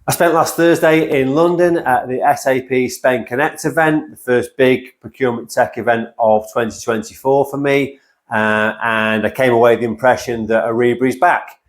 I spent last Thursday in London at the SAP Spend Connect event, the first big procurement tech event of 2024 for me, and I came away with the impression that Ariba is back.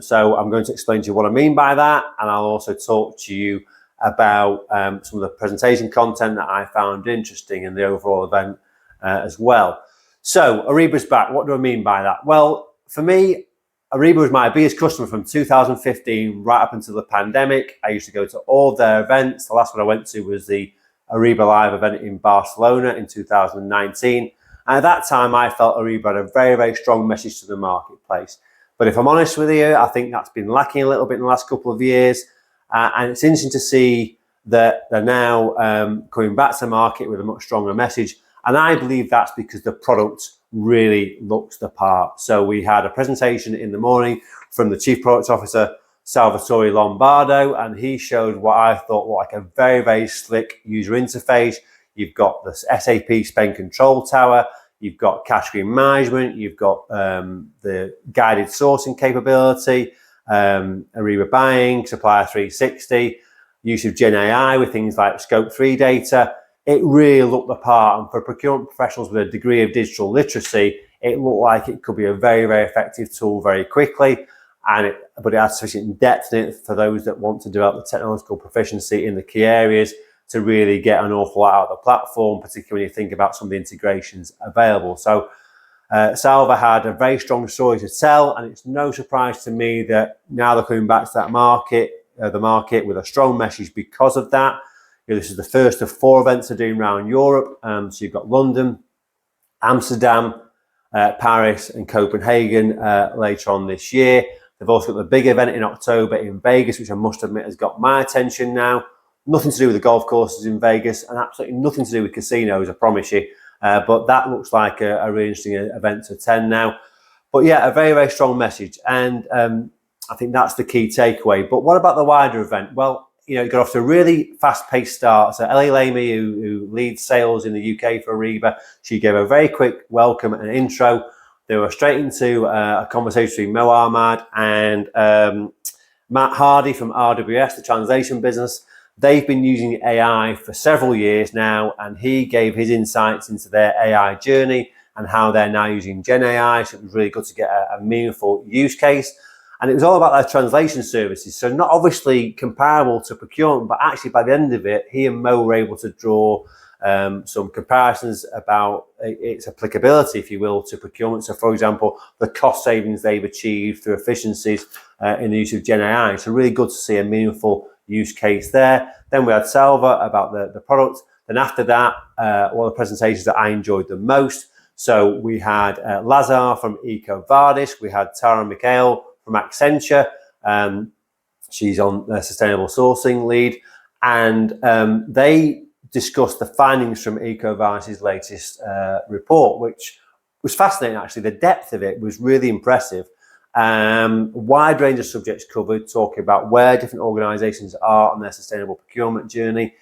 So I'm going to explain to you what I mean by that, and I'll also talk to you about some of the presentation content that I found interesting in the overall event as well. So Ariba's back. What do I mean by that? Well, for me, Ariba was my biggest customer from 2015 right up until the pandemic. I used to go to all their events. The last one I went to was the Ariba Live event in Barcelona in 2019. And at that time, I felt Ariba had a very, very strong message to the marketplace. But if I'm honest with you, I think that's been lacking a little bit in the last couple of years. And it's interesting to see that they're now coming back to the market with a much stronger message. And I believe that's because the product really looks the part. So we had a presentation in the morning from the Chief Product Officer, Salvatore Lombardo, and he showed what I thought was like a very, very slick user interface. You've got the SAP Spend Control Tower, you've got category management, you've got the guided sourcing capability, Ariba Buying, Supplier 360, use of Gen AI with things like Scope 3 data. It really looked the part, and for procurement professionals with a degree of digital literacy, it looked like it could be a very, very effective tool very quickly, but it has sufficient depth in it for those that want to develop the technological proficiency in the key areas to really get an awful lot out of the platform, particularly when you think about some of the integrations available. So Salva had a very strong story to tell, and it's no surprise to me that now they're coming back to that market, the market with a strong message because of that. This is the first of 4 events they're doing around Europe. So you've got London, Amsterdam, Paris and Copenhagen later on this year. They've also got the big event in October in Vegas, which I must admit has got my attention now. Nothing to do with the golf courses in Vegas and absolutely nothing to do with casinos, I promise you. But that looks like a really interesting event to attend now. But yeah, a very, very strong message. And I think that's the key takeaway. But what about the wider event? Well, it got off to a really fast-paced start. So Ellie Lamy, who leads sales in the UK for Ariba, she gave a very quick welcome and intro. They were straight into a conversation between Mo Ahmad and Matt Hardy from RWS, the translation business. They've been using AI for several years now, and he gave his insights into their AI journey and how they're now using Gen AI. So it was really good to get a meaningful use case. And it was all about their translation services. So not obviously comparable to procurement, but actually by the end of it, he and Mo were able to draw some comparisons about its applicability, if you will, to procurement. So for example, the cost savings they've achieved through efficiencies in the use of Gen AI. So really good to see a meaningful use case there. Then we had Salva about the product. Then after that, one of the presentations that I enjoyed the most. So we had Lazar from Ecovadis. We had Tara Mikhail from Accenture. She's on the sustainable sourcing lead, and they discussed the findings from Ecovadis' latest report, which was fascinating actually. The depth of it was really impressive. Wide range of subjects covered, talking about where different organizations are on their sustainable procurement journey.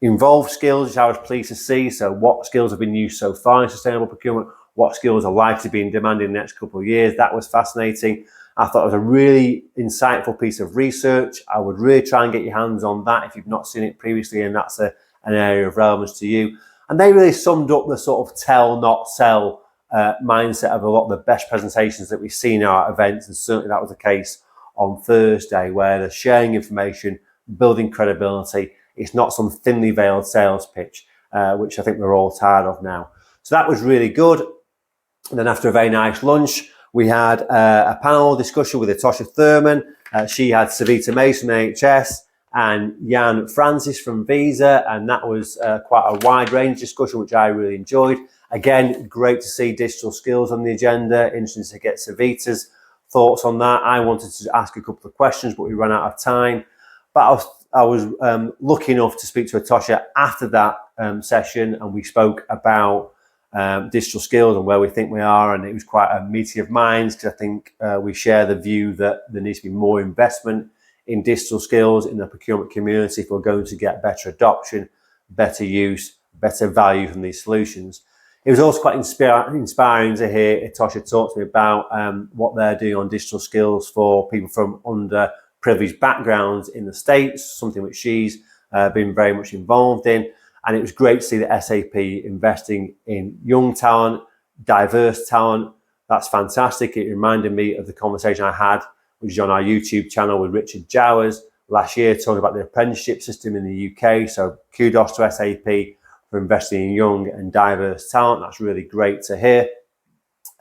Involved skills, which I was pleased to see. So what skills have been used so far in sustainable procurement? What skills are likely to be in demand in the next couple of years? That was fascinating. I thought it was a really insightful piece of research. I would really try and get your hands on that if you've not seen it previously and that's an area of relevance to you. And they really summed up the sort of tell, not sell mindset of a lot of the best presentations that we've seen at our events. And certainly that was the case on Thursday, where they're sharing information, building credibility. It's not some thinly veiled sales pitch, which I think we're all tired of now. So that was really good. And then after a very nice lunch, we had a panel discussion with Atosha Thurman. She had Savita Mason from NHS and Jan Francis from Visa. And that was quite a wide range discussion, which I really enjoyed. Again, great to see digital skills on the agenda. Interesting to get Savita's thoughts on that. I wanted to ask a couple of questions, but we ran out of time. But I was lucky enough to speak to Atosha after that session, and we spoke about digital skills and where we think we are, and it was quite a meeting of minds, because I think we share the view that there needs to be more investment in digital skills in the procurement community if we're going to get better adoption, better use, better value from these solutions. It was also quite inspiring to hear Atosha talk to me about what they're doing on digital skills for people from underprivileged privileged backgrounds in the States, something which she's been very much involved in. And it was great to see that SAP investing in young talent, diverse talent. That's fantastic. It reminded me of the conversation I had, which is on our YouTube channel with Richard Jowers last year, talking about the apprenticeship system in the UK. So kudos to SAP for investing in young and diverse talent. That's really great to hear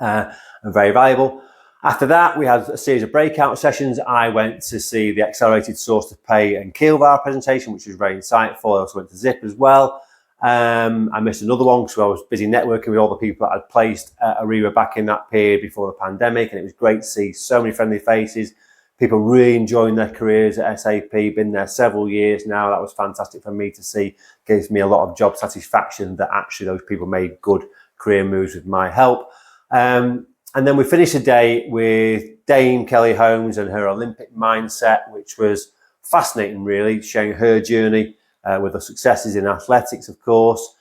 and very valuable. After that, we had a series of breakout sessions. I went to see the Accelerated Source to Pay and Keelvar presentation, which was very insightful. I also went to Zip as well. I missed another one because I was busy networking with all the people that I'd placed at Ariba back in that period before the pandemic. And it was great to see so many friendly faces, people really enjoying their careers at SAP, been there several years now. That was fantastic for me to see. Gives me a lot of job satisfaction that actually those people made good career moves with my help. And then we finished the day with Dame Kelly Holmes and her Olympic mindset, which was fascinating, really, sharing her journey with the successes in athletics, of course.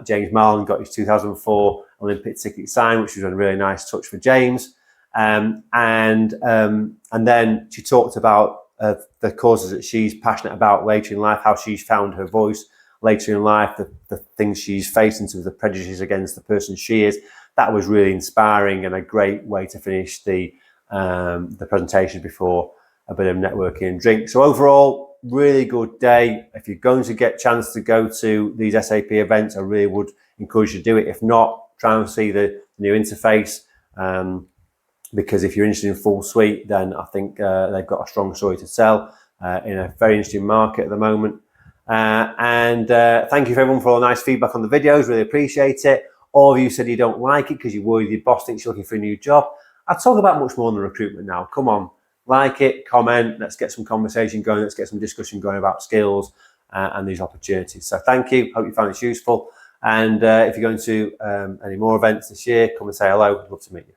James Marlin got his 2004 Olympic ticket signed, which was a really nice touch for James. And then she talked about the causes that she's passionate about later in life, how she's found her voice later in life, the things she's faced in terms of the prejudices against the person she is. That was really inspiring and a great way to finish the presentation before a bit of networking and drink. So overall, really good day. If you're going to get a chance to go to these SAP events, I really would encourage you to do it. If not, try and see the new interface. Because if you're interested in full suite, then I think they've got a strong story to tell in a very interesting market at the moment. Thank you for everyone for all the nice feedback on the videos. Really appreciate it. All of you said you don't like it because you're worried your boss thinks you're looking for a new job. I'll talk about much more than recruitment now. Come on, like it, comment. Let's get some conversation going. Let's get some discussion going about skills and these opportunities. So thank you. Hope you found this useful. And if you're going to any more events this year, come and say hello. I'd love to meet you.